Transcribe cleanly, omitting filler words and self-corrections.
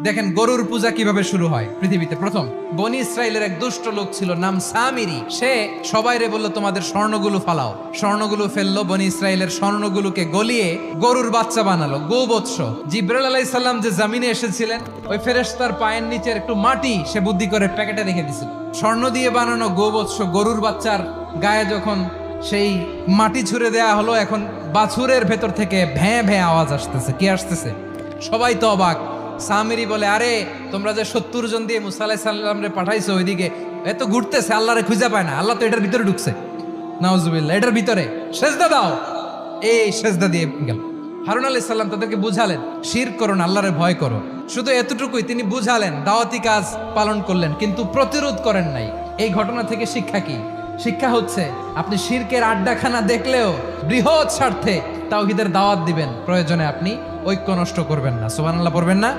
দেখেন গরুর পূজা কিভাবে শুরু হয় পৃথিবীতে প্রথম। বনি ইসরায়েলের এক দুষ্ট লোক ছিল, নাম সামিরি। সে সবাইরে বলল তোমাদের স্বর্ণগুলো ফালাও। স্বর্ণগুলো ফেললো, বনি ইসরায়েলের স্বর্ণগুলোকে গলিয়ে গরুর বাচ্চা বানালো, গোবৎস। জিব্রাইল আলাইহিস সালাম যে জমিনে এসেছিলেন, ওই ফেরেশতার পায়ের নিচের একটু মাটি সে বুদ্ধি করে প্যাকেটে রেখে দিছিল। স্বর্ণ দিয়ে বানানো গোবৎস গরুর বাচ্চার গায়ে যখন সেই মাটি ছুঁড়ে দেয়া হলো, এখন বাছুরের ভেতর থেকে ভ্যাঁ ভ্যাঁ আওয়াজ আসতেছে। কি আসতেছে? সবাই তো অবাক। সামিরি বলে, আরে তোমরা যে 70 জন দিয়ে মুসা আলাইহিস সালাম রে পাঠাইছো ওইদিকে, এত ঘুরতেছে, আল্লাহরে খুঁজে পায় না, আল্লাহ তো এটার ভিতরে ঢুকছে। নাউজুবিল্লাহ, এটার ভিতরে সেজদা দাও। এই সেজদা দিয়ে গেল। হারুন আলাইহিস সালাম তাদেরকে বুঝালেন, শিরক করো না, আল্লাহরে ভয় করো। শুধু এতটুকুই তিনি বুঝালেন, দাওয়াতি কাজ পালন করলেন, কিন্তু প্রতিরোধ করেন নাই। এই ঘটনা থেকে শিক্ষা কি? শিক্ষা হচ্ছে আপনি শিরকের আড্ডাখানা দেখলেও বৃহৎ স্বার্থে তাওহীদের দাওয়াত দিবেন, প্রয়োজনে আপনি ঐক্য নষ্ট করবেন না। সুবহানাল্লাহ পড়বেন না?